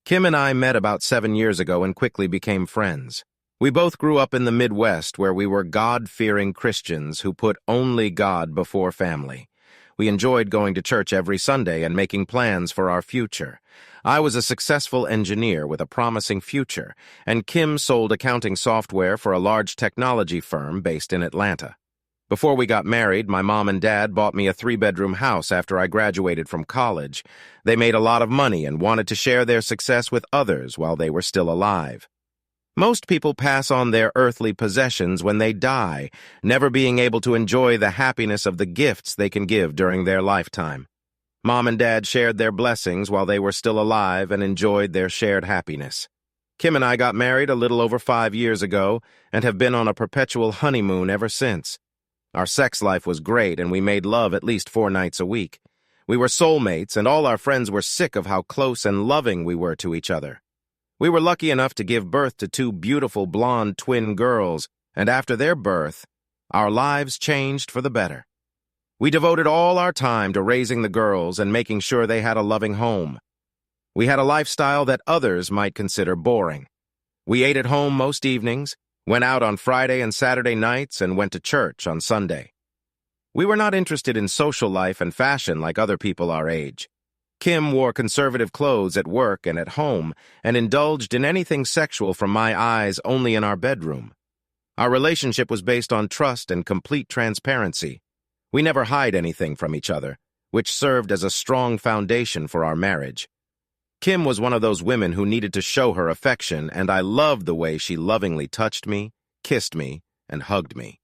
Kim and I met about 7 years ago and quickly became friends. We both grew up in the Midwest where we were God-fearing Christians who put only God before family. We enjoyed going to church every Sunday and making plans for our future. I was a successful engineer with a promising future, and Kim sold accounting software for a large technology firm based in Atlanta. Before we got married, my mom and dad bought me a 3-bedroom house after I graduated from college. They made a lot of money and wanted to share their success with others while they were still alive. Most people pass on their earthly possessions when they die, never being able to enjoy the happiness of the gifts they can give during their lifetime. Mom and Dad shared their blessings while they were still alive and enjoyed their shared happiness. Kim and I got married a little over 5 years ago and have been on a perpetual honeymoon ever since. Our sex life was great and we made love at least 4 nights a week. We were soulmates and all our friends were sick of how close and loving we were to each other. We were lucky enough to give birth to 2 beautiful blonde twin girls, and after their birth, our lives changed for the better. We devoted all our time to raising the girls and making sure they had a loving home. We had a lifestyle that others might consider boring. We ate at home most evenings, went out on Friday and Saturday nights, and went to church on Sunday. We were not interested in social life and fashion like other people our age. Kim wore conservative clothes at work and at home and indulged in anything sexual from my eyes only in our bedroom. Our relationship was based on trust and complete transparency. We never hid anything from each other, which served as a strong foundation for our marriage. Kim was one of those women who needed to show her affection, and I loved the way she lovingly touched me, kissed me, and hugged me.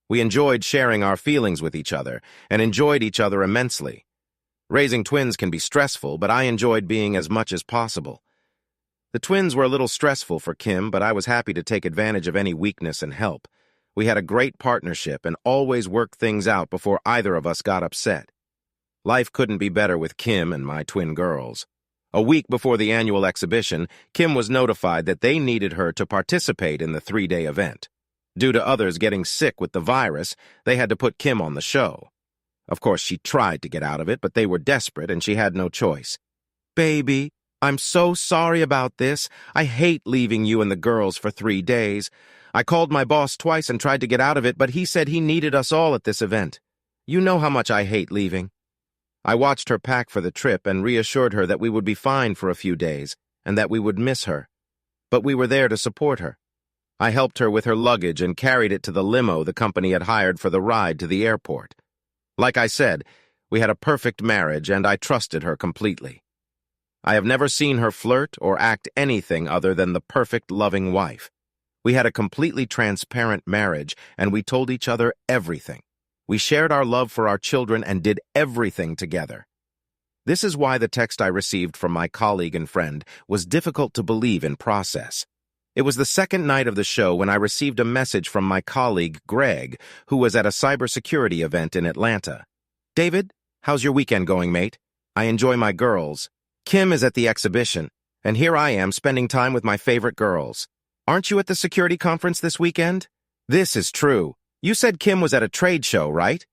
We enjoyed sharing our feelings with each other and enjoyed each other immensely. Raising twins can be stressful, but I enjoyed being as much as possible. The twins were a little stressful for Kim, but I was happy to take advantage of any weakness and help. We had a great partnership and always worked things out before either of us got upset. Life couldn't be better with Kim and my twin girls. A week before the annual exhibition, Kim was notified that they needed her to participate in the 3-day event. Due to others getting sick with the virus, they had to put Kim on the show. Of course, she tried to get out of it, but they were desperate and she had no choice. "Baby, I'm so sorry about this. I hate leaving you and the girls for 3 days. I called my boss twice and tried to get out of it, but he said he needed us all at this event. You know how much I hate leaving." I watched her pack for the trip and reassured her that we would be fine for a few days and that we would miss her. But we were there to support her. I helped her with her luggage and carried it to the limo the company had hired for the ride to the airport. Like I said, we had a perfect marriage and I trusted her completely. I have never seen her flirt or act anything other than the perfect loving wife. We had a completely transparent marriage and we told each other everything. We shared our love for our children and did everything together. This is why the text I received from my colleague and friend was difficult to believe and process. It was the second night of the show when I received a message from my colleague, Greg, who was at a cybersecurity event in Atlanta. "David, how's your weekend going, mate? I enjoy my girls. Kim is at the exhibition, and here I am spending time with my favorite girls. Aren't you at the security conference this weekend? This is true. You said Kim was at a trade show, right?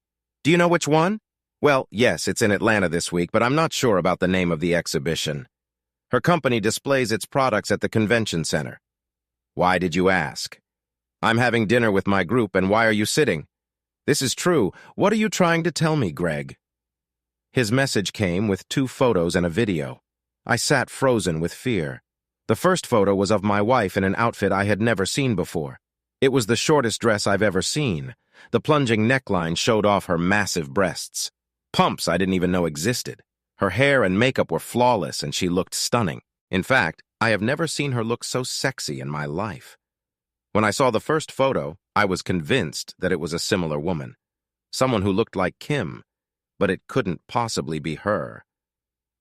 Do you know which one? Well, yes, it's in Atlanta this week, but I'm not sure about the name of the exhibition. Her company displays its products at the convention center. Why did you ask? I'm having dinner with my group, and why are you sitting? This is true. What are you trying to tell me, Greg?" His message came with 2 photos and a video. I sat frozen with fear. The first photo was of my wife in an outfit I had never seen before. It was the shortest dress I've ever seen. The plunging neckline showed off her massive breasts. Pumps I didn't even know existed. Her hair and makeup were flawless, and she looked stunning. In fact, I have never seen her look so sexy in my life. When I saw the first photo, I was convinced that it was a similar woman. Someone who looked like Kim, but it couldn't possibly be her.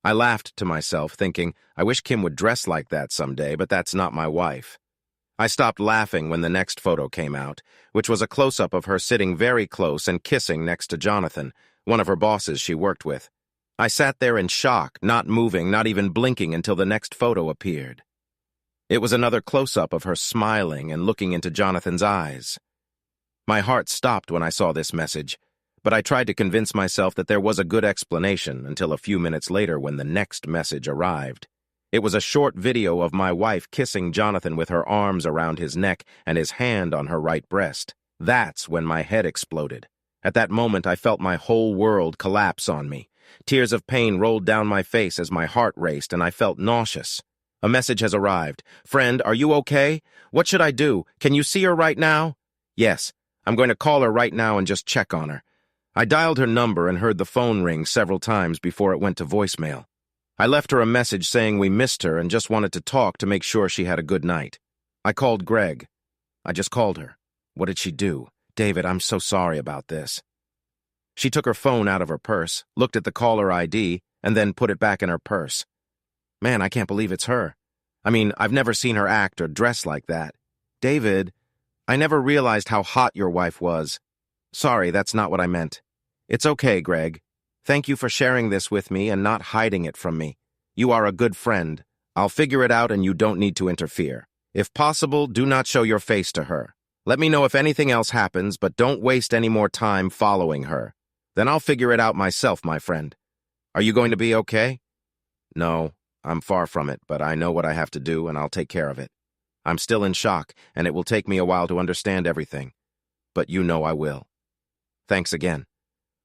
I laughed to myself, thinking, I wish Kim would dress like that someday, but that's not my wife. I stopped laughing when the next photo came out, which was a close-up of her sitting very close and kissing next to Jonathan, one of her bosses she worked with. I sat there in shock, not moving, not even blinking until the next photo appeared. It was another close-up of her smiling and looking into Jonathan's eyes. My heart stopped when I saw this message, but I tried to convince myself that there was a good explanation until a few minutes later when the next message arrived. It was a short video of my wife kissing Jonathan with her arms around his neck and his hand on her right breast. That's when my head exploded. At that moment, I felt my whole world collapse on me. Tears of pain rolled down my face as my heart raced, and I felt nauseous. A message has arrived. Friend, are you okay? What should I do? Can you see her right now? Yes, I'm going to call her right now and just check on her. I dialed her number and heard the phone ring several times before it went to voicemail. I left her a message saying we missed her and just wanted to talk to make sure she had a good night. I called Greg. I just called her. What did she do? David, I'm so sorry about this. She took her phone out of her purse, looked at the caller ID, and then put it back in her purse. Man, I can't believe it's her. I mean, I've never seen her act or dress like that. David, I never realized how hot your wife was. Sorry, that's not what I meant. It's okay, Greg. Thank you for sharing this with me and not hiding it from me. You are a good friend. I'll figure it out and you don't need to interfere. If possible, do not show your face to her. Let me know if anything else happens, but don't waste any more time following her. Then I'll figure it out myself, my friend. Are you going to be okay? No, I'm far from it, but I know what I have to do and I'll take care of it. I'm still in shock, and it will take me a while to understand everything. But you know I will. Thanks again.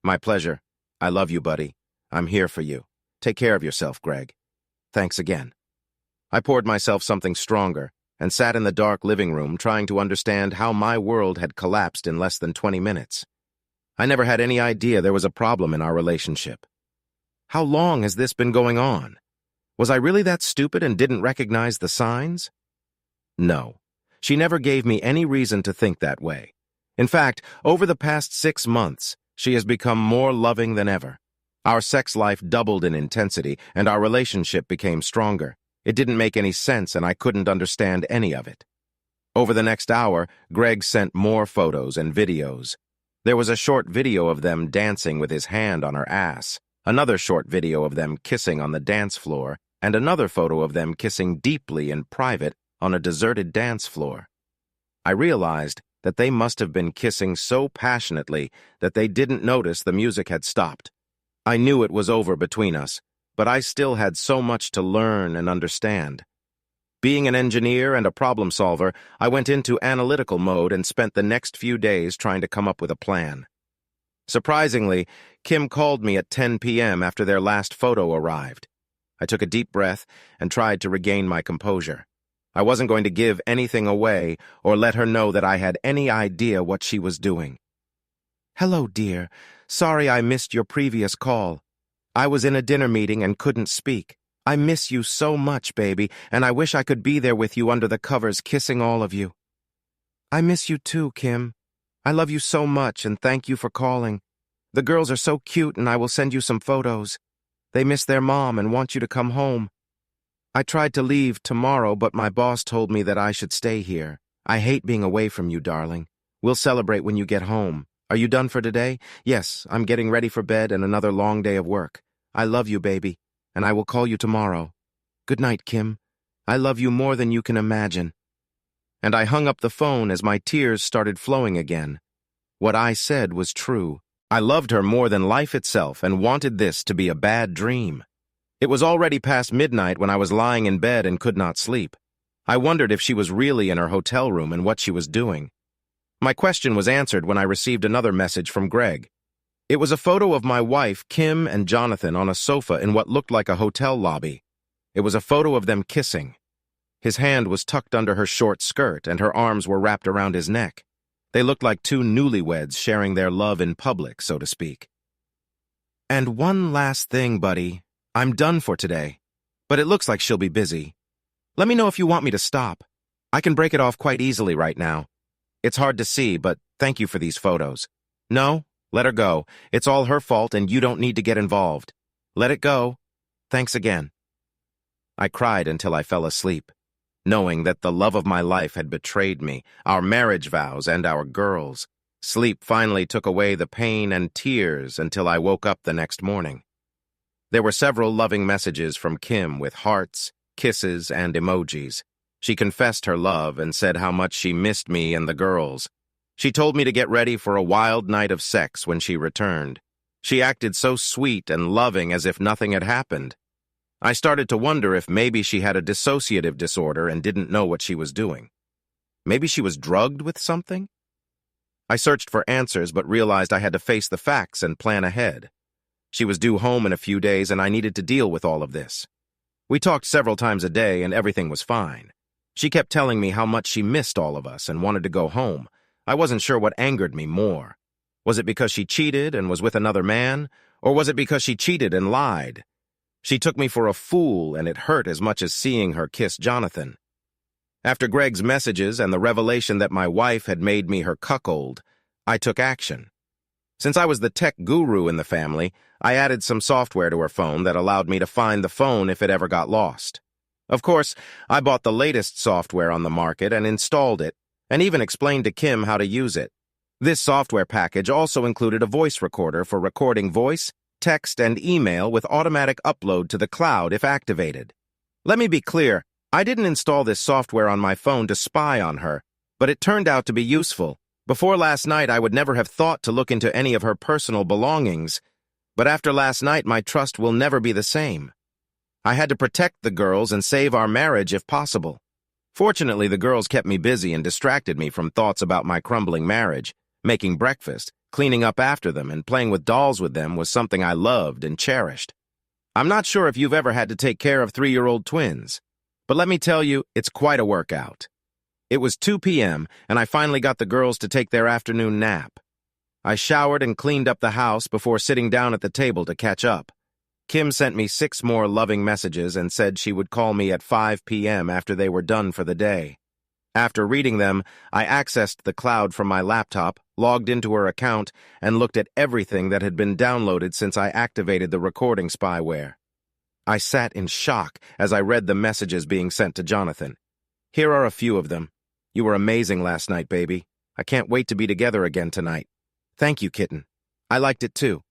My pleasure. I love you, buddy. I'm here for you. Take care of yourself, Greg. Thanks again. I poured myself something stronger and sat in the dark living room trying to understand how my world had collapsed in less than 20 minutes. I never had any idea there was a problem in our relationship. How long has this been going on? Was I really that stupid and didn't recognize the signs? No. She never gave me any reason to think that way. In fact, over the past 6 months, she has become more loving than ever. Our sex life doubled in intensity, and our relationship became stronger. It didn't make any sense, and I couldn't understand any of it. Over the next hour, Greg sent more photos and videos. There was a short video of them dancing with his hand on her ass, another short video of them kissing on the dance floor, and another photo of them kissing deeply in private on a deserted dance floor. I realized that they must have been kissing so passionately that they didn't notice the music had stopped. I knew it was over between us, but I still had so much to learn and understand. Being an engineer and a problem solver, I went into analytical mode and spent the next few days trying to come up with a plan. Surprisingly, Kim called me at 10 p.m. after their last photo arrived. I took a deep breath and tried to regain my composure. I wasn't going to give anything away or let her know that I had any idea what she was doing. Hello, dear. Sorry I missed your previous call. I was in a dinner meeting and couldn't speak. I miss you so much, baby, and I wish I could be there with you under the covers kissing all of you. I miss you too, Kim. I love you so much and thank you for calling. The girls are so cute and I will send you some photos. They miss their mom and want you to come home. I tried to leave tomorrow, but my boss told me that I should stay here. I hate being away from you, darling. We'll celebrate when you get home. Are you done for today? Yes, I'm getting ready for bed and another long day of work. I love you, baby, and I will call you tomorrow. Good night, Kim. I love you more than you can imagine. And I hung up the phone as my tears started flowing again. What I said was true. I loved her more than life itself and wanted this to be a bad dream. It was already past midnight when I was lying in bed and could not sleep. I wondered if she was really in her hotel room and what she was doing. My question was answered when I received another message from Greg. It was a photo of my wife, Kim, and Jonathan on a sofa in what looked like a hotel lobby. It was a photo of them kissing. His hand was tucked under her short skirt and her arms were wrapped around his neck. They looked like two newlyweds sharing their love in public, so to speak. And one last thing, buddy. I'm done for today, but it looks like she'll be busy. Let me know if you want me to stop. I can break it off quite easily right now. It's hard to see, but thank you for these photos. No, let her go. It's all her fault and you don't need to get involved. Let it go. Thanks again. I cried until I fell asleep, knowing that the love of my life had betrayed me, our marriage vows, and our girls. Sleep finally took away the pain and tears until I woke up the next morning. There were several loving messages from Kim with hearts, kisses, and emojis. She confessed her love and said how much she missed me and the girls. She told me to get ready for a wild night of sex when she returned. She acted so sweet and loving as if nothing had happened. I started to wonder if maybe she had a dissociative disorder and didn't know what she was doing. Maybe she was drugged with something? I searched for answers but realized I had to face the facts and plan ahead. She was due home in a few days and I needed to deal with all of this. We talked several times a day and everything was fine. She kept telling me how much she missed all of us and wanted to go home. I wasn't sure what angered me more. Was it because she cheated and was with another man? Or was it because she cheated and lied? She took me for a fool and it hurt as much as seeing her kiss Jonathan. After Greg's messages and the revelation that my wife had made me her cuckold, I took action. Since I was the tech guru in the family, I added some software to her phone that allowed me to find the phone if it ever got lost. Of course, I bought the latest software on the market and installed it, and even explained to Kim how to use it. This software package also included a voice recorder for recording voice, text, and email with automatic upload to the cloud if activated. Let me be clear, I didn't install this software on my phone to spy on her, but it turned out to be useful. Before last night, I would never have thought to look into any of her personal belongings, but after last night, my trust will never be the same. I had to protect the girls and save our marriage if possible. Fortunately, the girls kept me busy and distracted me from thoughts about my crumbling marriage. Making breakfast, cleaning up after them, and playing with dolls with them was something I loved and cherished. I'm not sure if you've ever had to take care of 3-year-old twins, but let me tell you, it's quite a workout. It was 2 p.m., and I finally got the girls to take their afternoon nap. I showered and cleaned up the house before sitting down at the table to catch up. Kim sent me 6 more loving messages and said she would call me at 5 p.m. after they were done for the day. After reading them, I accessed the cloud from my laptop, logged into her account, and looked at everything that had been downloaded since I activated the recording spyware. I sat in shock as I read the messages being sent to Jonathan. Here are a few of them. You were amazing last night, baby. I can't wait to be together again tonight. Thank you, kitten. I liked it too.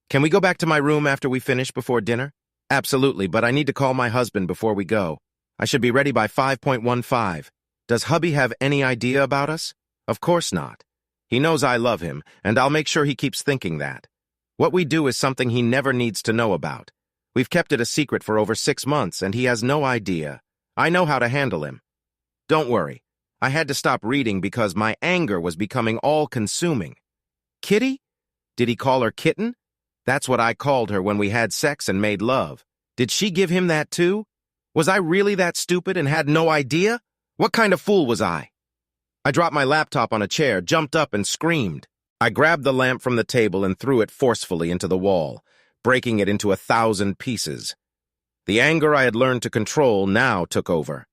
Can we go back to my room after we finish before dinner? Absolutely, but I need to call my husband before we go. I should be ready by 5:15. Does hubby have any idea about us? Of course not. He knows I love him, and I'll make sure he keeps thinking that. What we do is something he never needs to know about. We've kept it a secret for over 6 months, and he has no idea. I know how to handle him. Don't worry. I had to stop reading because my anger was becoming all-consuming. Kitty? Did he call her kitten? That's what I called her when we had sex and made love. Did she give him that too? Was I really that stupid and had no idea? What kind of fool was I? I dropped my laptop on a chair, jumped up, and screamed. I grabbed the lamp from the table and threw it forcefully into the wall, breaking it into 1,000 pieces. The anger I had learned to control now took over.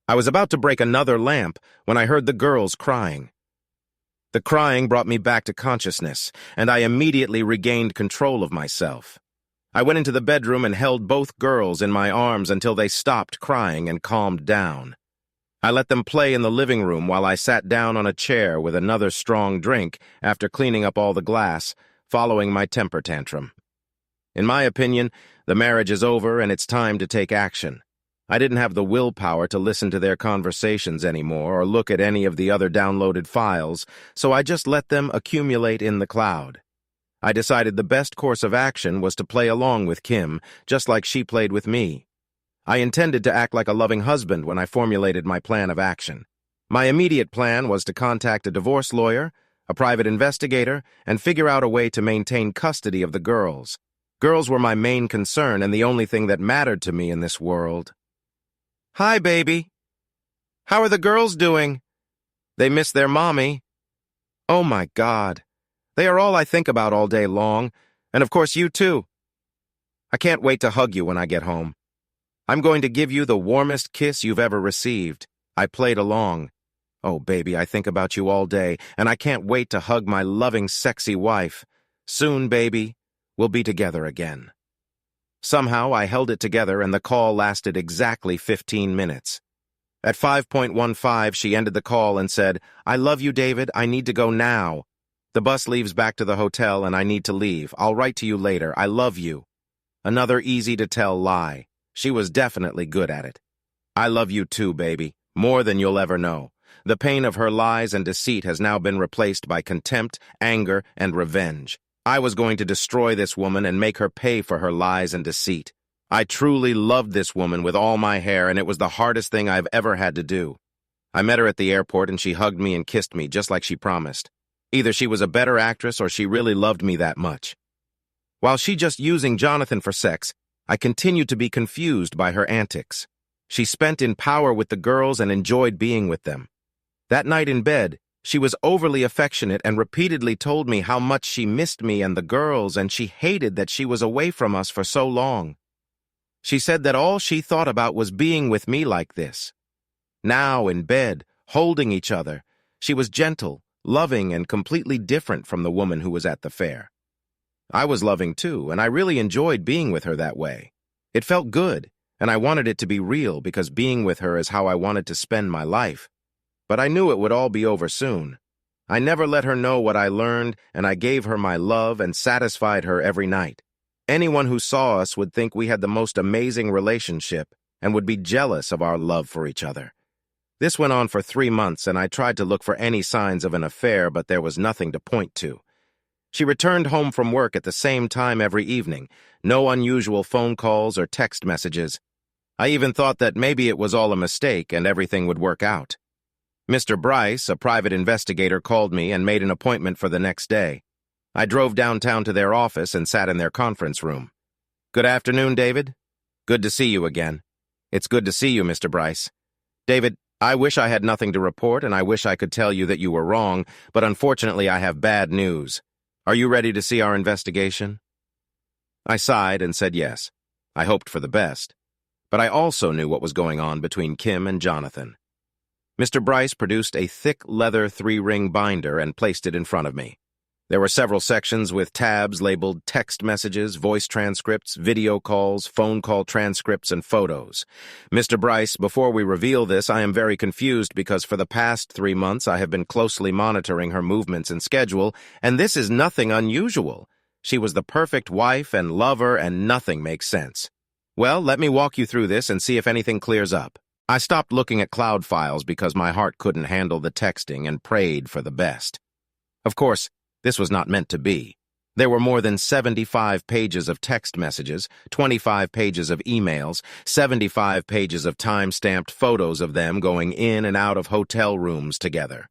I was about to break another lamp when I heard the girls crying. The crying brought me back to consciousness, and I immediately regained control of myself. I went into the bedroom and held both girls in my arms until they stopped crying and calmed down. I let them play in the living room while I sat down on a chair with another strong drink after cleaning up all the glass, following my temper tantrum. In my opinion, the marriage is over and it's time to take action. I didn't have the willpower to listen to their conversations anymore or look at any of the other downloaded files, so I just let them accumulate in the cloud. I decided the best course of action was to play along with Kim, just like she played with me. I intended to act like a loving husband when I formulated my plan of action. My immediate plan was to contact a divorce lawyer, a private investigator, and figure out a way to maintain custody of the girls. Girls were my main concern and the only thing that mattered to me in this world. Hi, baby. How are the girls doing? They miss their mommy. Oh my God. They are all I think about all day long, and of course you too. I can't wait to hug you when I get home. I'm going to give you the warmest kiss you've ever received. I played along. Oh, baby, I think about you all day, and I can't wait to hug my loving, sexy wife. Soon, baby, we'll be together again. Somehow, I held it together, and the call lasted exactly 15 minutes. At 5:15, she ended the call and said, I love you, David. I need to go now. The bus leaves back to the hotel, and I need to leave. I'll write to you later. I love you. Another easy-to-tell lie. She was definitely good at it. I love you too, baby, more than you'll ever know. The pain of her lies and deceit has now been replaced by contempt, anger, and revenge. I was going to destroy this woman and make her pay for her lies and deceit. I truly loved this woman with all my hair, and it was the hardest thing I've ever had to do. I met her at the airport, and she hugged me and kissed me just like she promised. Either she was a better actress or she really loved me that much. While she just using Jonathan for sex, I continued to be confused by her antics. She spent in power with the girls and enjoyed being with them. That night in bed, she was overly affectionate and repeatedly told me how much she missed me and the girls, and she hated that she was away from us for so long. She said that all she thought about was being with me like this. Now, in bed, holding each other, she was gentle, loving, and completely different from the woman who was at the fair. I was loving too, and I really enjoyed being with her that way. It felt good, and I wanted it to be real because being with her is how I wanted to spend my life. But I knew it would all be over soon. I never let her know what I learned, and I gave her my love and satisfied her every night. Anyone who saw us would think we had the most amazing relationship and would be jealous of our love for each other. This went on for 3 months, and I tried to look for any signs of an affair, but there was nothing to point to. She returned home from work at the same time every evening, no unusual phone calls or text messages. I even thought that maybe it was all a mistake and everything would work out. Mr. Bryce, a private investigator, called me and made an appointment for the next day. I drove downtown to their office and sat in their conference room. "Good afternoon, David. Good to see you again." "It's good to see you, Mr. Bryce." "David, I wish I had nothing to report, and I wish I could tell you that you were wrong, but unfortunately I have bad news. Are you ready to see our investigation?" I sighed and said yes. I hoped for the best. But I also knew what was going on between Kim and Jonathan. Mr. Bryce produced a thick leather 3-ring binder and placed it in front of me. There were several sections with tabs labeled text messages, voice transcripts, video calls, phone call transcripts, and photos. Mr. Bryce, before we reveal this, I am very confused because for the past 3 months I have been closely monitoring her movements and schedule, and this is nothing unusual. She was the perfect wife and lover, and nothing makes sense. Well, let me walk you through this and see if anything clears up. I stopped looking at cloud files because my heart couldn't handle the texting and prayed for the best. Of course, this was not meant to be. There were more than 75 pages of text messages, 25 pages of emails, 75 pages of time-stamped photos of them going in and out of hotel rooms together.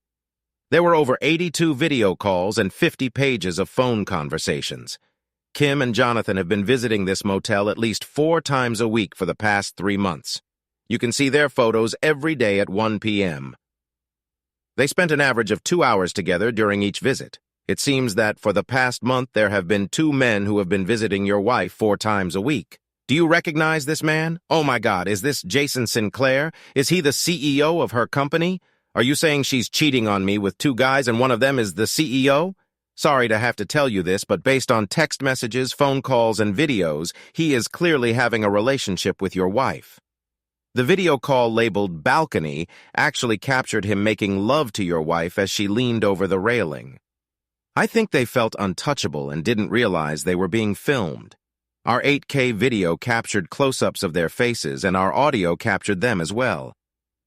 There were over 82 video calls and 50 pages of phone conversations. Kim and Jonathan have been visiting this motel at least 4 times a week for the past 3 months. You can see their photos every day at 1 p.m. They spent an average of 2 hours together during each visit. It seems that for the past month there have been 2 men who have been visiting your wife 4 times a week. Do you recognize this man? Oh my God, is this Jason Sinclair? Is he the CEO of her company? Are you saying she's cheating on me with 2 guys and one of them is the CEO? Sorry to have to tell you this, but based on text messages, phone calls, and videos, he is clearly having a relationship with your wife. The video call labeled balcony actually captured him making love to your wife as she leaned over the railing. I think they felt untouchable and didn't realize they were being filmed. Our 8K video captured close-ups of their faces, and our audio captured them as well.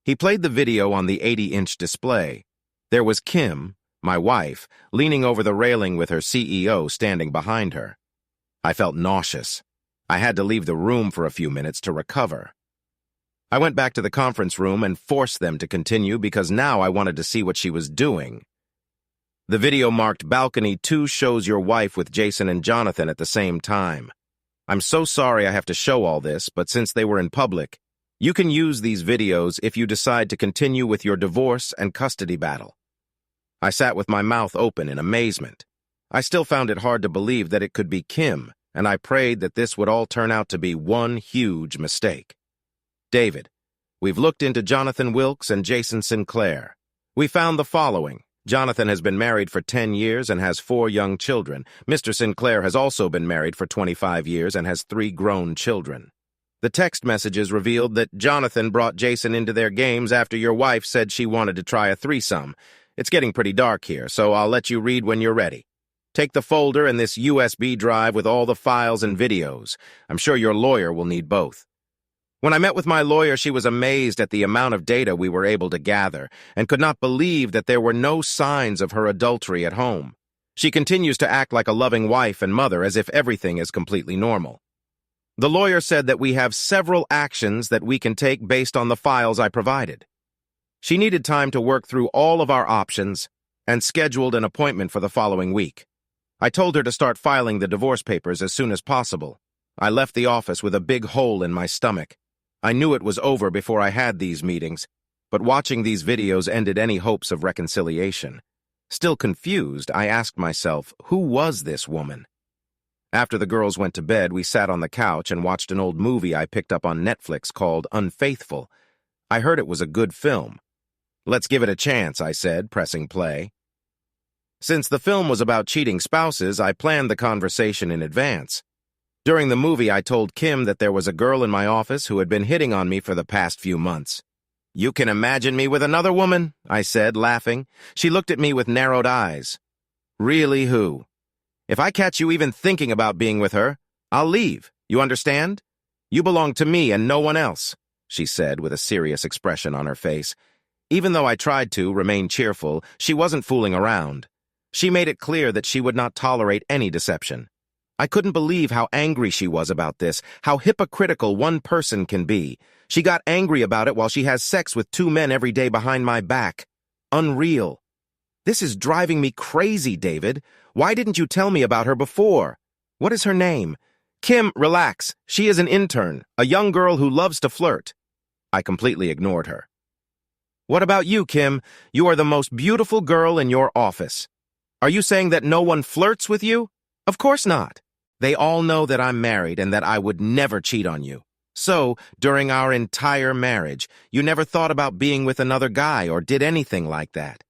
He played the video on the 80-inch display. There was Kim, my wife, leaning over the railing with her CEO standing behind her. I felt nauseous. I had to leave the room for a few minutes to recover. I went back to the conference room and forced them to continue because now I wanted to see what she was doing. The video marked Balcony 2 shows your wife with Jason and Jonathan at the same time. I'm so sorry I have to show all this, but since they were in public, you can use these videos if you decide to continue with your divorce and custody battle. I sat with my mouth open in amazement. I still found it hard to believe that it could be Kim, and I prayed that this would all turn out to be one huge mistake. David, we've looked into Jonathan Wilkes and Jason Sinclair. We found the following. Jonathan has been married for 10 years and has 4 young children. Mr. Sinclair has also been married for 25 years and has 3 grown children. The text messages revealed that Jonathan brought Jason into their games after your wife said she wanted to try a threesome. It's getting pretty dark here, so I'll let you read when you're ready. Take the folder and this USB drive with all the files and videos. I'm sure your lawyer will need both. When I met with my lawyer, she was amazed at the amount of data we were able to gather and could not believe that there were no signs of her adultery at home. She continues to act like a loving wife and mother as if everything is completely normal. The lawyer said that we have several actions that we can take based on the files I provided. She needed time to work through all of our options and scheduled an appointment for the following week. I told her to start filing the divorce papers as soon as possible. I left the office with a big hole in my stomach. I knew it was over before I had these meetings, but watching these videos ended any hopes of reconciliation. Still confused, I asked myself, who was this woman? After the girls went to bed, we sat on the couch and watched an old movie I picked up on Netflix called Unfaithful. I heard it was a good film. Let's give it a chance, I said, pressing play. Since the film was about cheating spouses, I planned the conversation in advance. During the movie, I told Kim that there was a girl in my office who had been hitting on me for the past few months. "You can imagine me with another woman?" I said, laughing. She looked at me with narrowed eyes. "Really, who? If I catch you even thinking about being with her, I'll leave. You understand? You belong to me and no one else," she said with a serious expression on her face. Even though I tried to remain cheerful, she wasn't fooling around. She made it clear that she would not tolerate any deception. I couldn't believe how angry she was about this, how hypocritical one person can be. She got angry about it while she has sex with 2 men every day behind my back. Unreal. "This is driving me crazy, David. Why didn't you tell me about her before? What is her name?" "Kim, relax. She is an intern, a young girl who loves to flirt." I completely ignored her. "What about you, Kim? You are the most beautiful girl in your office. Are you saying that no one flirts with you? Of course not. They all know that I'm married and that I would never cheat on you. So, during our entire marriage, you never thought about being with another guy or did anything like that.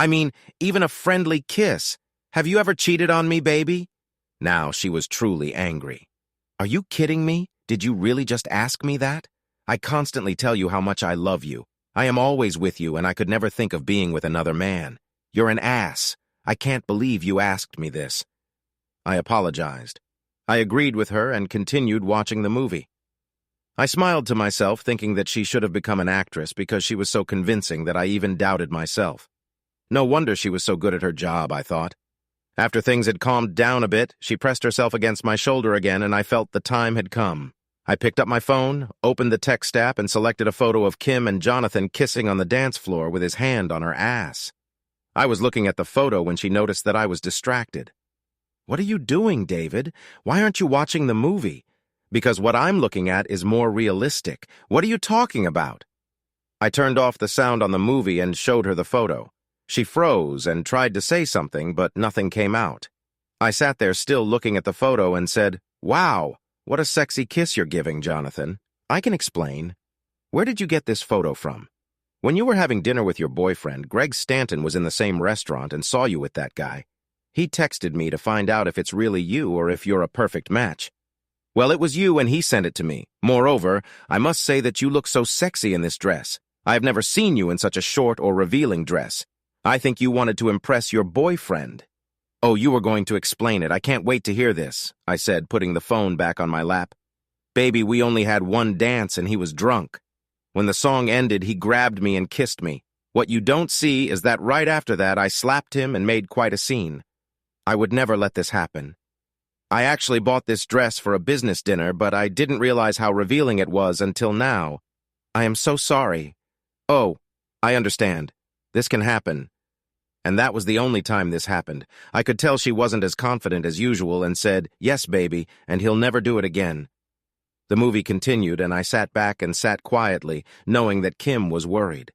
I mean, even a friendly kiss. Have you ever cheated on me, baby?" Now she was truly angry. "Are you kidding me? Did you really just ask me that? I constantly tell you how much I love you. I am always with you and I could never think of being with another man. You're an ass. I can't believe you asked me this." I apologized. I agreed with her and continued watching the movie. I smiled to myself, thinking that she should have become an actress because she was so convincing that I even doubted myself. No wonder she was so good at her job, I thought. After things had calmed down a bit, she pressed herself against my shoulder again and I felt the time had come. I picked up my phone, opened the text app, and selected a photo of Kim and Jonathan kissing on the dance floor with his hand on her ass. I was looking at the photo when she noticed that I was distracted. "What are you doing, David? Why aren't you watching the movie? Because what I'm looking at is more realistic. What are you talking about?" I turned off the sound on the movie and showed her the photo. She froze and tried to say something, but nothing came out. I sat there still looking at the photo and said, "Wow, what a sexy kiss you're giving, Jonathan. I can explain. Where did you get this photo from? When you were having dinner with your boyfriend, Greg Stanton was in the same restaurant and saw you with that guy. He texted me to find out if it's really you or if you're a perfect match. Well, it was you and he sent it to me. Moreover, I must say that you look so sexy in this dress. I have never seen you in such a short or revealing dress. I think you wanted to impress your boyfriend." "Oh, you were going to explain it. I can't wait to hear this," I said, putting the phone back on my lap. "Baby, we only had one dance and he was drunk. When the song ended, he grabbed me and kissed me. What you don't see is that right after that, I slapped him and made quite a scene. I would never let this happen. I actually bought this dress for a business dinner, but I didn't realize how revealing it was until now. I am so sorry. Oh, I understand. This can happen." And that was the only time this happened. I could tell she wasn't as confident as usual and said, "Yes, baby, and he'll never do it again." The movie continued, and I sat back and sat quietly, knowing that Kim was worried.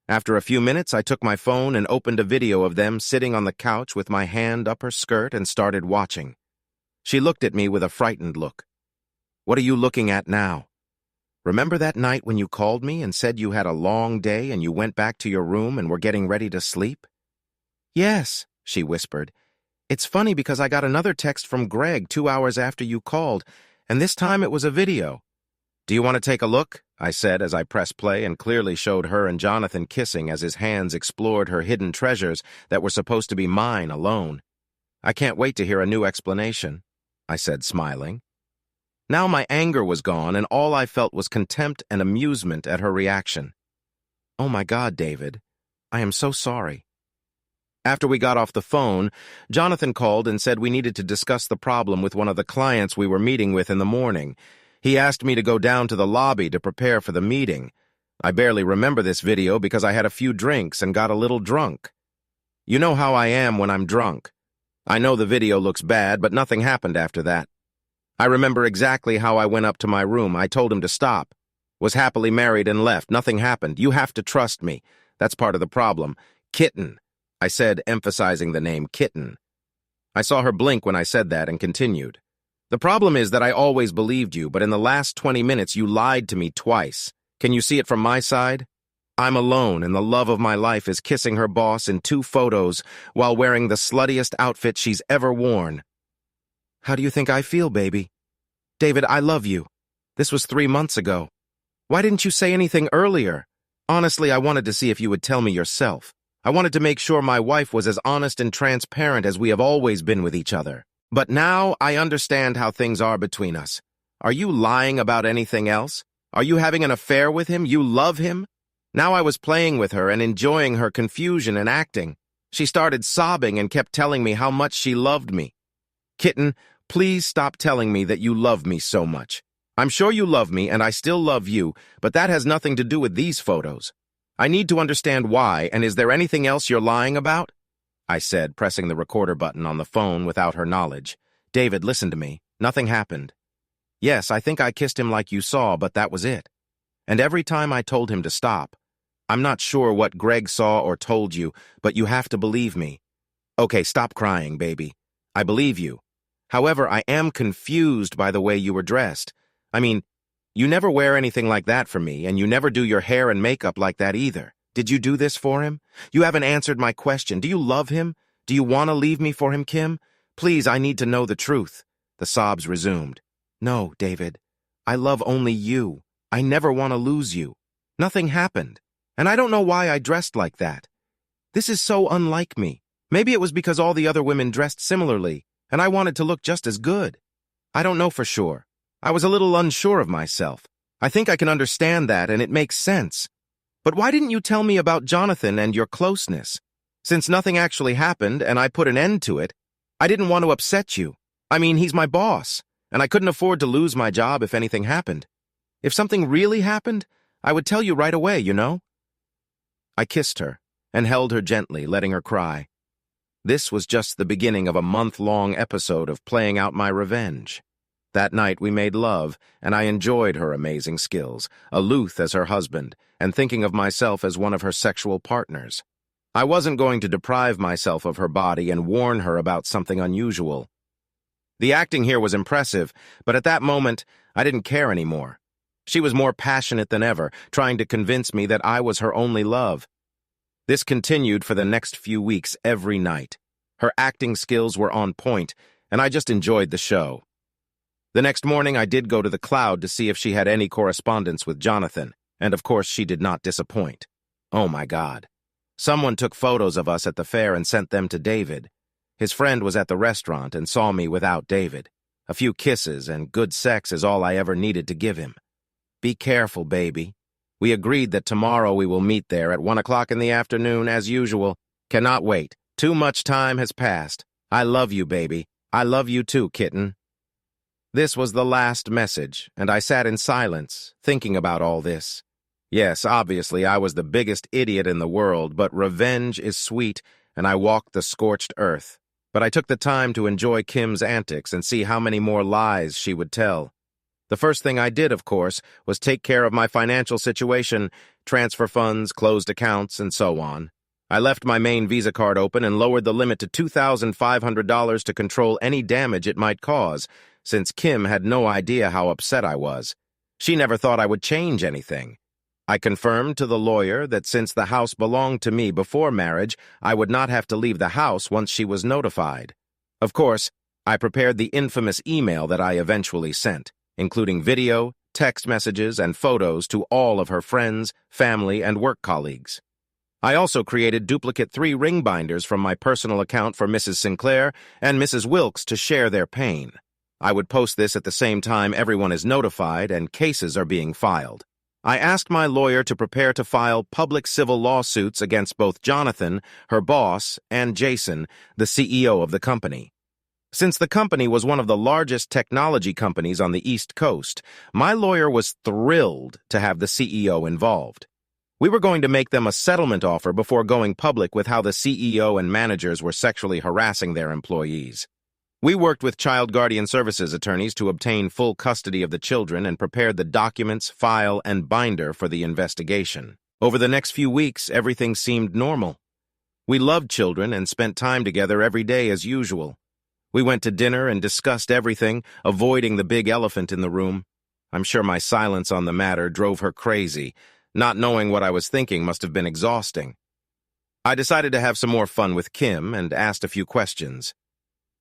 After a few minutes, I took my phone and opened a video of them sitting on the couch with my hand up her skirt and started watching. She looked at me with a frightened look. "What are you looking at now? Remember that night when you called me and said you had a long day and you went back to your room and were getting ready to sleep?" "Yes," she whispered. "It's funny because I got another text from Greg 2 hours after you called, and this time it was a video." "Do you want to take a look?" I said as I pressed play and clearly showed her and Jonathan kissing as his hands explored her hidden treasures that were supposed to be mine alone. "I can't wait to hear a new explanation," I said, smiling. Now my anger was gone, and all I felt was contempt and amusement at her reaction. "Oh my God, David, I am so sorry." After we got off the phone, Jonathan called and said we needed to discuss the problem with one of the clients we were meeting with in the morning. He asked me to go down to the lobby to prepare for the meeting. I barely remember this video because I had a few drinks and got a little drunk. You know how I am when I'm drunk. I know the video looks bad, but nothing happened after that. I remember exactly how I went up to my room. I told him to stop. Was happily married and left. Nothing happened. You have to trust me. That's part of the problem. Kitten, I said, emphasizing the name Kitten. I saw her blink when I said that and continued. The problem is that I always believed you, but in the last 20 minutes you lied to me twice. Can you see it from my side? I'm alone, and the love of my life is kissing her boss in 2 photos while wearing the sluttiest outfit she's ever worn. How do you think I feel, baby? David, I love you. This was 3 months ago. Why didn't you say anything earlier? Honestly, I wanted to see if you would tell me yourself. I wanted to make sure my wife was as honest and transparent as we have always been with each other. But now I understand how things are between us. Are you lying about anything else? Are you having an affair with him? You love him? Now I was playing with her and enjoying her confusion and acting. She started sobbing and kept telling me how much she loved me. Kitten, please stop telling me that you love me so much. I'm sure you love me and I still love you, but that has nothing to do with these photos. I need to understand why, and is there anything else you're lying about? I said, pressing the recorder button on the phone without her knowledge. David, listen to me. Nothing happened. Yes, I think I kissed him like you saw, but that was it. And every time I told him to stop. I'm not sure what Greg saw or told you, but you have to believe me. Okay, stop crying, baby. I believe you. However, I am confused by the way you were dressed. I mean, you never wear anything like that for me, and you never do your hair and makeup like that either. Did you do this for him? You haven't answered my question. Do you love him? Do you want to leave me for him, Kim? Please, I need to know the truth. The sobs resumed. No, David. I love only you. I never want to lose you. Nothing happened. And I don't know why I dressed like that. This is so unlike me. Maybe it was because all the other women dressed similarly, and I wanted to look just as good. I don't know for sure. I was a little unsure of myself. I think I can understand that, and it makes sense. But why didn't you tell me about Jonathan and your closeness? Since nothing actually happened, and I put an end to it, I didn't want to upset you. I mean, he's my boss, and I couldn't afford to lose my job if anything happened. If something really happened, I would tell you right away, you know? I kissed her and held her gently, letting her cry. This was just the beginning of a month-long episode of playing out my revenge. That night we made love, and I enjoyed her amazing skills, aloof as her husband, and thinking of myself as one of her sexual partners. I wasn't going to deprive myself of her body and warn her about something unusual. The acting here was impressive, but at that moment, I didn't care anymore. She was more passionate than ever, trying to convince me that I was her only love. This continued for the next few weeks every night. Her acting skills were on point, and I just enjoyed the show. The next morning, I did go to the Cloud to see if she had any correspondence with Jonathan, and of course she did not disappoint. Oh my God. Someone took photos of us at the fair and sent them to David. His friend was at the restaurant and saw me without David. A few kisses and good sex is all I ever needed to give him. Be careful, baby. We agreed that tomorrow we will meet there at 1 o'clock in the afternoon as usual. Cannot wait. Too much time has passed. I love you, baby. I love you too, kitten. This was the last message, and I sat in silence, thinking about all this. Yes, obviously I was the biggest idiot in the world, but revenge is sweet, and I walked the scorched earth. But I took the time to enjoy Kim's antics and see how many more lies she would tell. The first thing I did, of course, was take care of my financial situation, transfer funds, closed accounts, and so on. I left my main Visa card open and lowered the limit to $2,500 to control any damage it might cause, since Kim had no idea how upset I was. She never thought I would change anything. I confirmed to the lawyer that since the house belonged to me before marriage, I would not have to leave the house once she was notified. Of course, I prepared the infamous email that I eventually sent, including video, text messages, and photos to all of her friends, family, and work colleagues. I also created duplicate 3 ring binders from my personal account for Mrs. Sinclair and Mrs. Wilkes to share their pain. I would post this at the same time everyone is notified and cases are being filed. I asked my lawyer to prepare to file public civil lawsuits against both Jonathan, her boss, and Jason, the CEO of the company. Since the company was one of the largest technology companies on the East Coast, my lawyer was thrilled to have the CEO involved. We were going to make them a settlement offer before going public with how the CEO and managers were sexually harassing their employees. We worked with child guardian services attorneys to obtain full custody of the children and prepared the documents, file, and binder for the investigation. Over the next few weeks, everything seemed normal. We loved children and spent time together every day as usual. We went to dinner and discussed everything, avoiding the big elephant in the room. I'm sure my silence on the matter drove her crazy. Not knowing what I was thinking must have been exhausting. I decided to have some more fun with Kim and asked a few questions.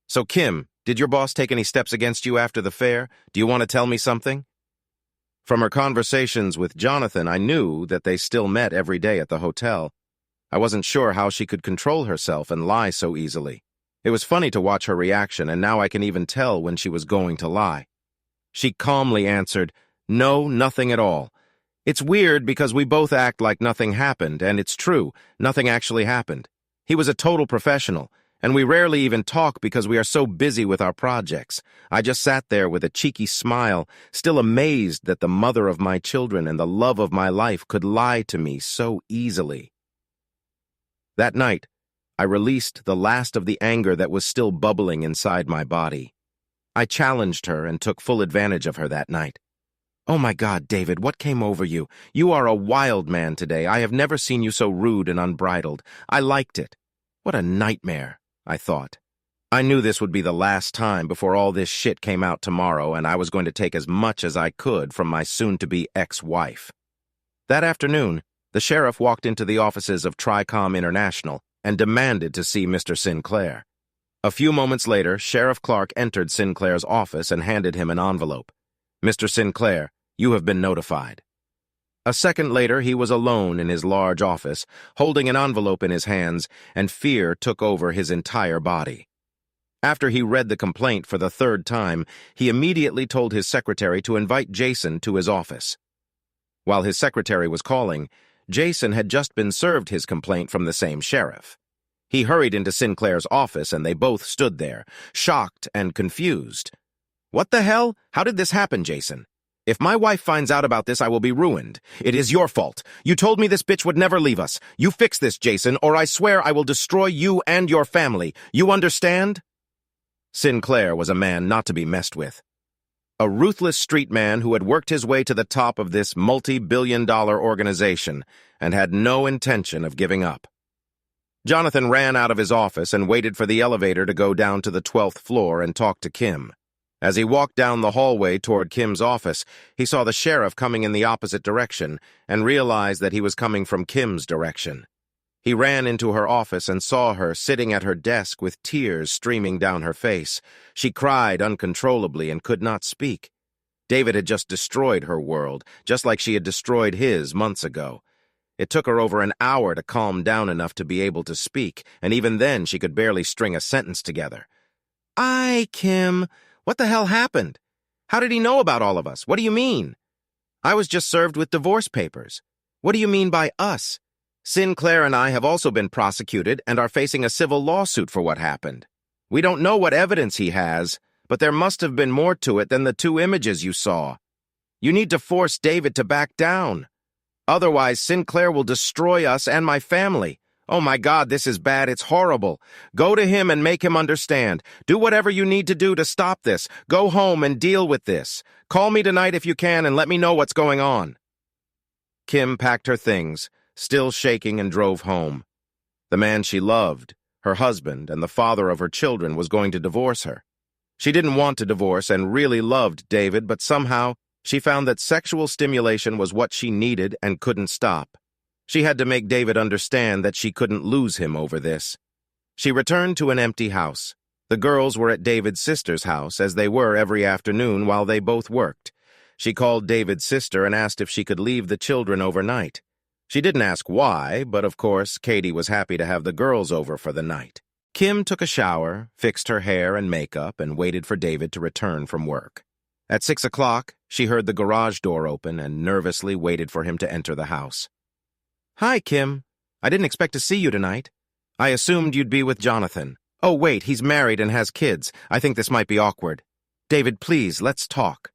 So, Kim, did your boss take any steps against you after the fair? Do you want to tell me something? From her conversations with Jonathan, I knew that they still met every day at the hotel. I wasn't sure how she could control herself and lie so easily. It was funny to watch her reaction, and now I can even tell when she was going to lie. She calmly answered, "No, nothing at all. It's weird because we both act like nothing happened, and it's true, nothing actually happened. He was a total professional, and we rarely even talk because we are so busy with our projects. I just sat there with a cheeky smile, still amazed that the mother of my children and the love of my life could lie to me so easily." That night, I released the last of the anger that was still bubbling inside my body. I challenged her and took full advantage of her that night. "Oh my God, David, what came over you? You are a wild man today. I have never seen you so rude and unbridled. I liked it. What a nightmare," I thought. I knew this would be the last time before all this shit came out tomorrow, and I was going to take as much as I could from my soon-to-be ex-wife. That afternoon, the sheriff walked into the offices of Tricom International and demanded to see Mr. Sinclair. A few moments later, Sheriff Clark entered Sinclair's office and handed him an envelope. "Mr. Sinclair, you have been notified." A second later, he was alone in his large office, holding an envelope in his hands, and fear took over his entire body. After he read the complaint for the third time, he immediately told his secretary to invite Jason to his office. While his secretary was calling, Jason had just been served his complaint from the same sheriff. He hurried into Sinclair's office, and they both stood there, shocked and confused. "What the hell? How did this happen, Jason? If my wife finds out about this, I will be ruined. It is your fault. You told me this bitch would never leave us. You fix this, Jason, or I swear I will destroy you and your family. You understand?" Sinclair was a man not to be messed with. A ruthless street man who had worked his way to the top of this multi-billion-dollar organization and had no intention of giving up. Jonathan ran out of his office and waited for the elevator to go down to the 12th floor and talk to Kim. As he walked down the hallway toward Kim's office, he saw the sheriff coming in the opposite direction and realized that he was coming from Kim's direction. He ran into her office and saw her sitting at her desk with tears streaming down her face. She cried uncontrollably and could not speak. David had just destroyed her world, just like she had destroyed his months ago. It took her over an hour to calm down enough to be able to speak, and even then she could barely string a sentence together. Kim, what the hell happened? How did he know about all of us? What do you mean?" "I was just served with divorce papers." "What do you mean by us?" "Sinclair and I have also been prosecuted and are facing a civil lawsuit for what happened. We don't know what evidence he has, but there must have been more to it than the 2 images you saw. You need to force David to back down. Otherwise, Sinclair will destroy us and my family. Oh my God, this is bad. It's horrible. Go to him and make him understand. Do whatever you need to do to stop this. Go home and deal with this. Call me tonight if you can and let me know what's going on." Kim packed her things, still shaking, and drove home. The man she loved, her husband, and the father of her children was going to divorce her. She didn't want to divorce and really loved David, but somehow she found that sexual stimulation was what she needed and couldn't stop. She had to make David understand that she couldn't lose him over this. She returned to an empty house. The girls were at David's sister's house, as they were every afternoon while they both worked. She called David's sister and asked if she could leave the children overnight. She didn't ask why, but of course, Katie was happy to have the girls over for the night. Kim took a shower, fixed her hair and makeup, and waited for David to return from work. At 6 o'clock, she heard the garage door open and nervously waited for him to enter the house. "Hi, Kim. I didn't expect to see you tonight. I assumed you'd be with Jonathan. Oh, wait, he's married and has kids. I think this might be awkward. David, please, let's talk."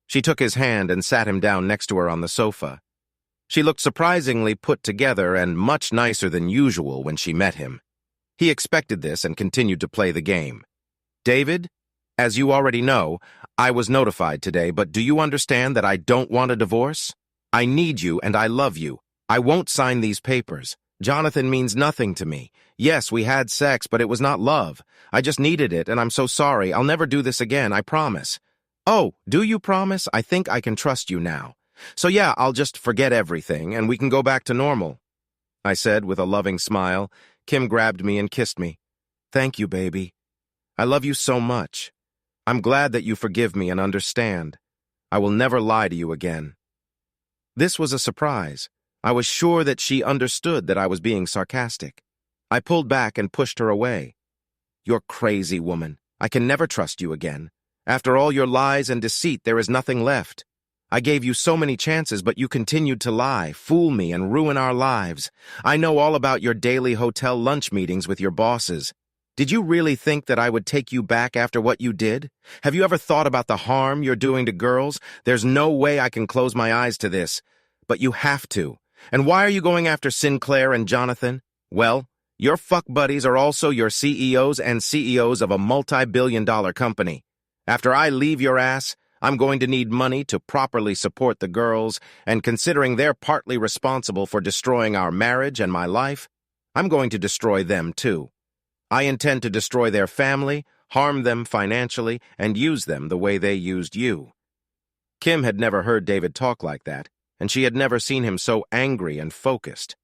She took his hand and sat him down next to her on the sofa. She looked surprisingly put together and much nicer than usual when she met him. He expected this and continued to play the game. "David, as you already know, I was notified today, but do you understand that I don't want a divorce? I need you and I love you. I won't sign these papers. Jonathan means nothing to me. Yes, we had sex, but it was not love. I just needed it, and I'm so sorry. I'll never do this again, I promise." "Oh, do you promise? I think I can trust you now. So yeah, I'll just forget everything, and we can go back to normal," I said with a loving smile. Kim grabbed me and kissed me. "Thank you, baby. I love you so much. I'm glad that you forgive me and understand. I will never lie to you again." This was a surprise. I was sure that she understood that I was being sarcastic. I pulled back and pushed her away. "You're crazy, woman. I can never trust you again. After all your lies and deceit, there is nothing left. I gave you so many chances, but you continued to lie, fool me, and ruin our lives. I know all about your daily hotel lunch meetings with your bosses. Did you really think that I would take you back after what you did? Have you ever thought about the harm you're doing to girls? There's no way I can close my eyes to this. But you have to. And why are you going after Sinclair and Jonathan? Well, your fuck buddies are also your CEOs and CEOs of a multi-billion-dollar company. After I leave your ass, I'm going to need money to properly support the girls, and considering they're partly responsible for destroying our marriage and my life, I'm going to destroy them too. I intend to destroy their family, harm them financially, and use them the way they used you." Kim had never heard David talk like that, and she had never seen him so angry and focused.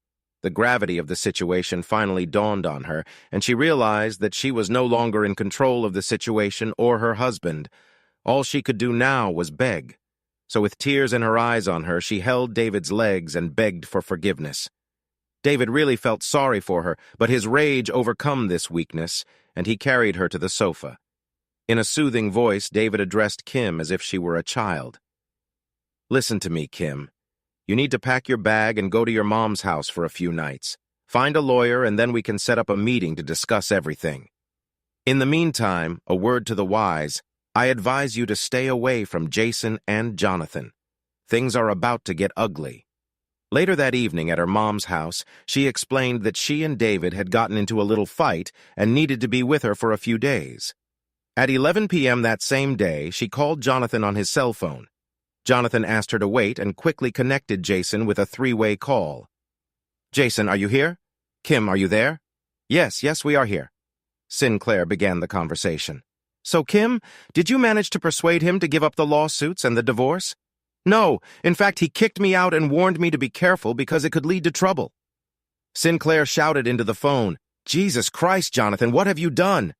The gravity of the situation finally dawned on her, and she realized that she was no longer in control of the situation or her husband. All she could do now was beg. So with tears in her eyes on her, she held David's legs and begged for forgiveness. David really felt sorry for her, but his rage overcome this weakness, and he carried her to the sofa. In a soothing voice, David addressed Kim as if she were a child. "Listen to me, Kim. You need to pack your bag and go to your mom's house for a few nights. Find a lawyer, and then we can set up a meeting to discuss everything. In the meantime, a word to the wise, I advise you to stay away from Jason and Jonathan. Things are about to get ugly." Later that evening at her mom's house, she explained that she and David had gotten into a little fight and needed to be with her for a few days. At 11 p.m. that same day, she called Jonathan on his cell phone. Jonathan asked her to wait and quickly connected Jason with a three-way call. "Jason, are you here? Kim, are you there?" Yes, we are here." Sinclair began the conversation. "So, Kim, did you manage to persuade him to give up the lawsuits and the divorce?" "No, in fact, he kicked me out and warned me to be careful because it could lead to trouble." Sinclair shouted into the phone, "Jesus Christ, Jonathan, what have you done?"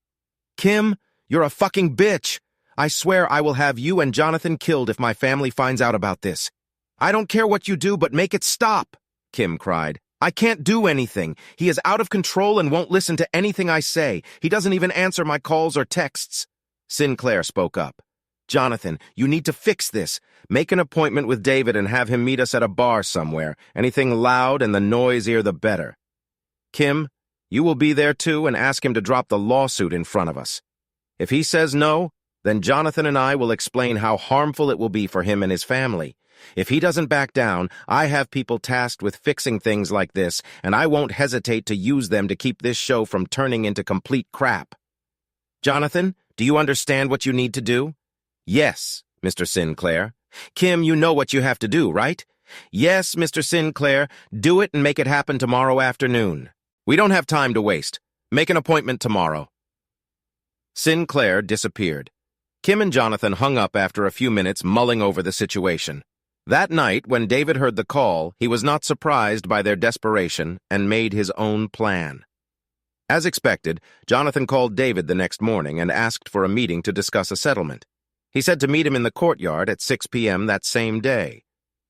"Kim, you're a fucking bitch. I swear I will have you and Jonathan killed if my family finds out about this. I don't care what you do, but make it stop," Kim cried. "I can't do anything. He is out of control and won't listen to anything I say. He doesn't even answer my calls or texts." Sinclair spoke up. "Jonathan, you need to fix this. Make an appointment with David and have him meet us at a bar somewhere. Anything loud and the noisier the better. Kim, you will be there too and ask him to drop the lawsuit in front of us. If he says no, then Jonathan and I will explain how harmful it will be for him and his family. If he doesn't back down, I have people tasked with fixing things like this, and I won't hesitate to use them to keep this show from turning into complete crap. Jonathan, do you understand what you need to do?" "Yes, Mr. Sinclair." "Kim, you know what you have to do, right?" "Yes, Mr. Sinclair. Do it and make it happen tomorrow afternoon. We don't have time to waste. Make an appointment tomorrow." Sinclair disappeared. Kim and Jonathan hung up after a few minutes mulling over the situation. That night, when David heard the call, he was not surprised by their desperation and made his own plan. As expected, Jonathan called David the next morning and asked for a meeting to discuss a settlement. He said to meet him in the courtyard at 6 p.m. that same day.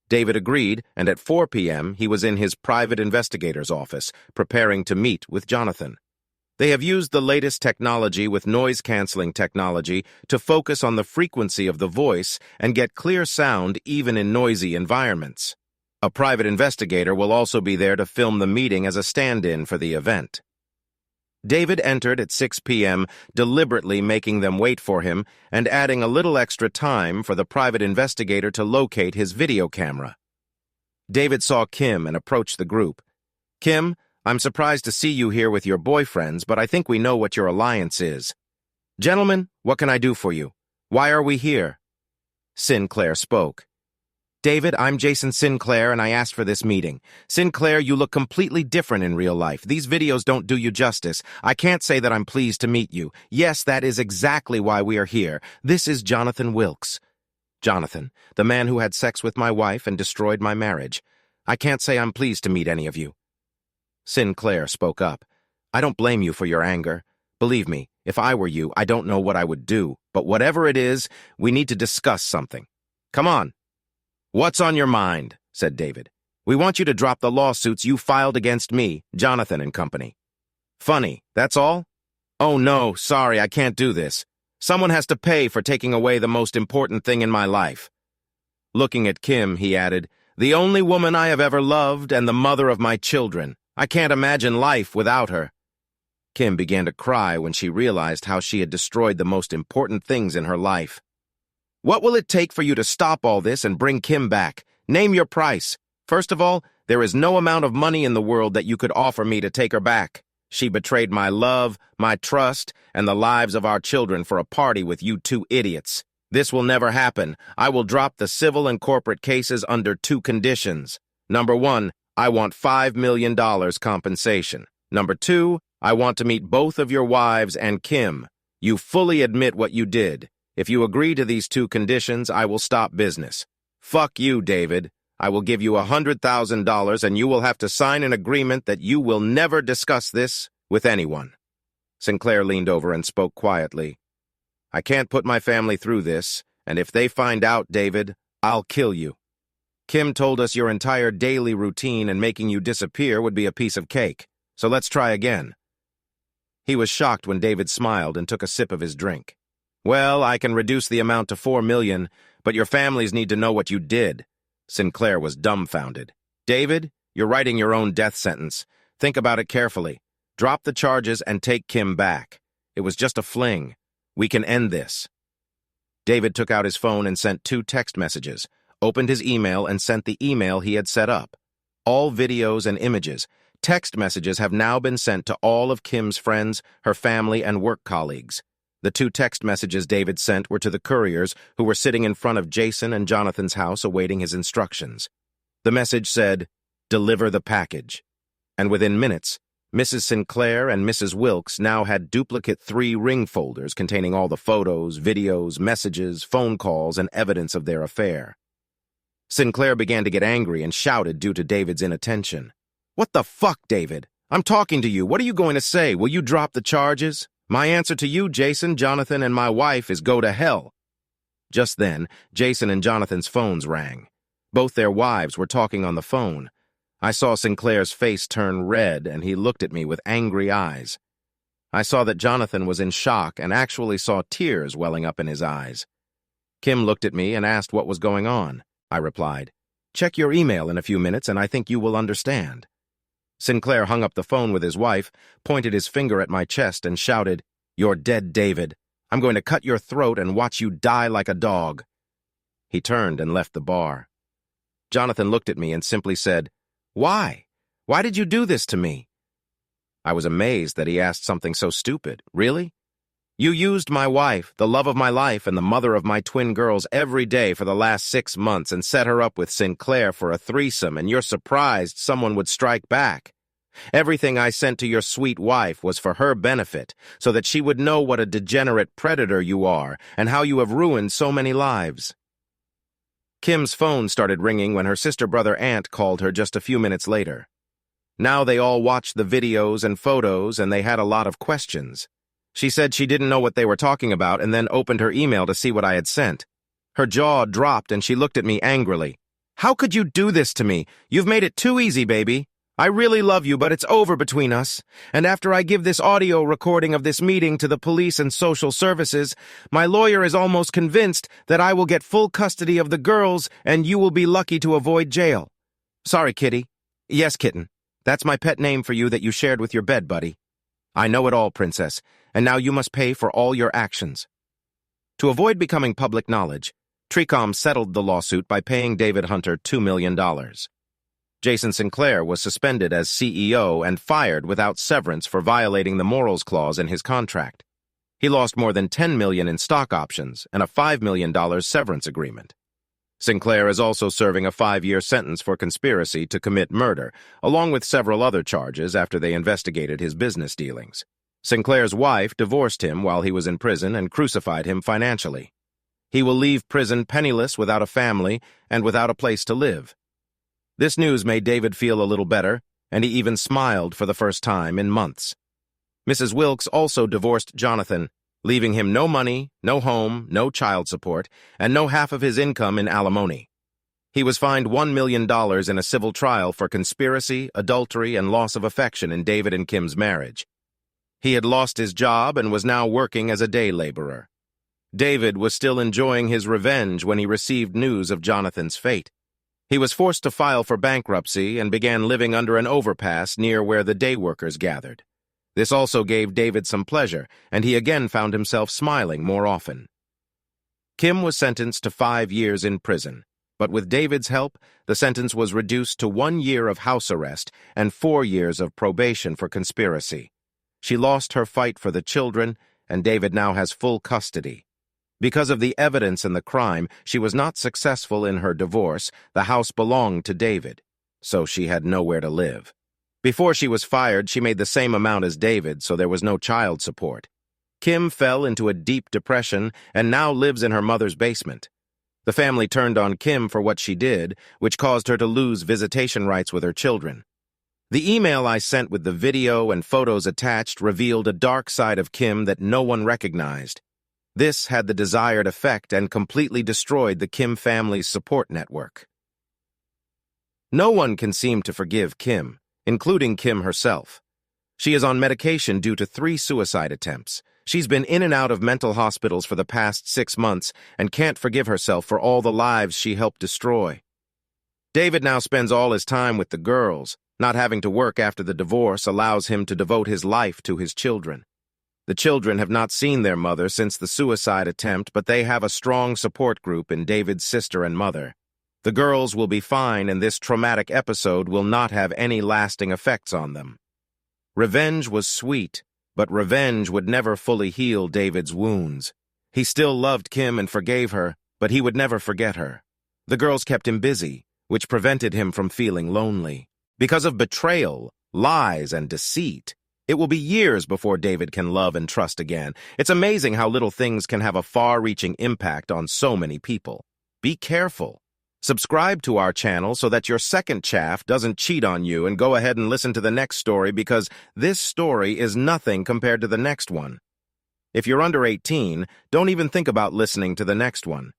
David agreed, and at 4 p.m. he was in his private investigator's office, preparing to meet with Jonathan. They have used the latest technology with noise-canceling technology to focus on the frequency of the voice and get clear sound even in noisy environments. A private investigator will also be there to film the meeting as a stand-in for the event. David entered at 6 p.m., deliberately making them wait for him and adding a little extra time for the private investigator to locate his video camera. David saw Kim and approached the group. "Kim, I'm surprised to see you here with your boyfriends, but I think we know what your alliance is. Gentlemen, what can I do for you? Why are we here?" Sinclair spoke. "David, I'm Jason Sinclair, and I asked for this meeting. Sinclair, you look completely different in real life. These videos don't do you justice. I can't say that I'm pleased to meet you. Yes, that is exactly why we are here. This is Jonathan Wilkes." "Jonathan, the man who had sex with my wife and destroyed my marriage. I can't say I'm pleased to meet any of you." Sinclair spoke up. "I don't blame you for your anger. Believe me, if I were you, I don't know what I would do. But whatever it is, we need to discuss something. Come on." "What's on your mind?" said David. "We want you to drop the lawsuits you filed against me, Jonathan and company." "Funny, that's all?" "Oh no, sorry, I can't do this. Someone has to pay for taking away the most important thing in my life." Looking at Kim, he added, "The only woman I have ever loved and the mother of my children. I can't imagine life without her." Kim began to cry when she realized how she had destroyed the most important things in her life. "What will it take for you to stop all this and bring Kim back? Name your price. First of all, there is no amount of money in the world that you could offer me to take her back. She betrayed my love, my trust, and the lives of our children for a party with you two idiots. This will never happen. I will drop the civil and corporate cases under 2 conditions. Number 1, I want $5 million compensation. Number 2, I want to meet both of your wives and Kim. You fully admit what you did. If you agree to these 2 conditions, I will stop business. Fuck you, David. I will give you $100,000 and you will have to sign an agreement that you will never discuss this with anyone." Sinclair leaned over and spoke quietly. "I can't put my family through this, and if they find out, David, I'll kill you. Kim told us your entire daily routine and making you disappear would be a piece of cake, so let's try again." He was shocked when David smiled and took a sip of his drink. "Well, I can reduce the amount to $4 million, but your families need to know what you did." Sinclair was dumbfounded. "David, you're writing your own death sentence. Think about it carefully. Drop the charges and take Kim back. It was just a fling. We can end this." David took out his phone and sent 2 text messages, opened his email and sent the email he had set up. All videos and images. Text messages have now been sent to all of Kim's friends, her family, and work colleagues. The 2 text messages David sent were to the couriers who were sitting in front of Jason and Jonathan's house awaiting his instructions. The message said, "Deliver the package." And within minutes, Mrs. Sinclair and Mrs. Wilkes now had duplicate 3 ring folders containing all the photos, videos, messages, phone calls, and evidence of their affair. Sinclair began to get angry and shouted due to David's inattention. "What the fuck, David? I'm talking to you. What are you going to say? Will you drop the charges? My answer to you, Jason, Jonathan, and my wife is go to hell." Just then, Jason and Jonathan's phones rang. Both their wives were talking on the phone. I saw Sinclair's face turn red, and he looked at me with angry eyes. I saw that Jonathan was in shock and actually saw tears welling up in his eyes. Kim looked at me and asked what was going on. I replied, "Check your email in a few minutes, and I think you will understand." Sinclair hung up the phone with his wife, pointed his finger at my chest, and shouted, "You're dead, David. I'm going to cut your throat and watch you die like a dog." He turned and left the bar. Jonathan looked at me and simply said, "Why? Why did you do this to me?" I was amazed that he asked something so stupid. "Really? You used my wife, the love of my life and the mother of my twin girls, every day for the last 6 months and set her up with Sinclair for a threesome, and you're surprised someone would strike back. Everything I sent to your sweet wife was for her benefit, so that she would know what a degenerate predator you are and how you have ruined so many lives." Kim's phone started ringing when her sister-brother aunt called her just a few minutes later. Now they all watched the videos and photos, and they had a lot of questions. She said she didn't know what they were talking about and then opened her email to see what I had sent. Her jaw dropped and she looked at me angrily. "How could you do this to me? You've made it too easy, baby. I really love you, but it's over between us. And after I give this audio recording of this meeting to the police and social services, my lawyer is almost convinced that I will get full custody of the girls and you will be lucky to avoid jail. Sorry, Kitty. Yes, Kitten. That's my pet name for you that you shared with your bed, buddy. I know it all, Princess, and now you must pay for all your actions. To avoid becoming public knowledge, TRICOM settled the lawsuit by paying David Hunter $2 million. Jason Sinclair was suspended as CEO and fired without severance for violating the morals clause in his contract. He lost more than $10 million in stock options and a $5 million severance agreement. Sinclair is also serving a 5-year sentence for conspiracy to commit murder, along with several other charges after they investigated his business dealings. Sinclair's wife divorced him while he was in prison and crucified him financially. He will leave prison penniless, without a family, and without a place to live. This news made David feel a little better, and he even smiled for the first time in months. Mrs. Wilkes also divorced Jonathan, leaving him no money, no home, no child support, and no half of his income in alimony. He was fined $1 million in a civil trial for conspiracy, adultery, and loss of affection in David and Kim's marriage. He had lost his job and was now working as a day laborer. David was still enjoying his revenge when he received news of Jonathan's fate. He was forced to file for bankruptcy and began living under an overpass near where the day workers gathered. This also gave David some pleasure, and he again found himself smiling more often. Kim was sentenced to 5 years in prison, but with David's help, the sentence was reduced to 1 year of house arrest and 4 years of probation for conspiracy. She lost her fight for the children, and David now has full custody. Because of the evidence in the crime, she was not successful in her divorce. The house belonged to David, so she had nowhere to live. Before she was fired, she made the same amount as David, so there was no child support. Kim fell into a deep depression and now lives in her mother's basement. The family turned on Kim for what she did, which caused her to lose visitation rights with her children. The email I sent with the video and photos attached revealed a dark side of Kim that no one recognized. This had the desired effect and completely destroyed the Kim family's support network. No one can seem to forgive Kim, including Kim herself. She is on medication due to 3 suicide attempts. She's been in and out of mental hospitals for the past 6 months and can't forgive herself for all the lives she helped destroy. David now spends all his time with the girls. Not having to work after the divorce allows him to devote his life to his children. The children have not seen their mother since the suicide attempt, but they have a strong support group in David's sister and mother. The girls will be fine, and this traumatic episode will not have any lasting effects on them. Revenge was sweet, but revenge would never fully heal David's wounds. He still loved Kim and forgave her, but he would never forget her. The girls kept him busy, which prevented him from feeling lonely. Because of betrayal, lies, and deceit, it will be years before David can love and trust again. It's amazing how little things can have a far-reaching impact on so many people. Be careful. Subscribe to our channel so that your second chaff doesn't cheat on you, and go ahead and listen to the next story, because this story is nothing compared to the next one. If you're under 18, don't even think about listening to the next one.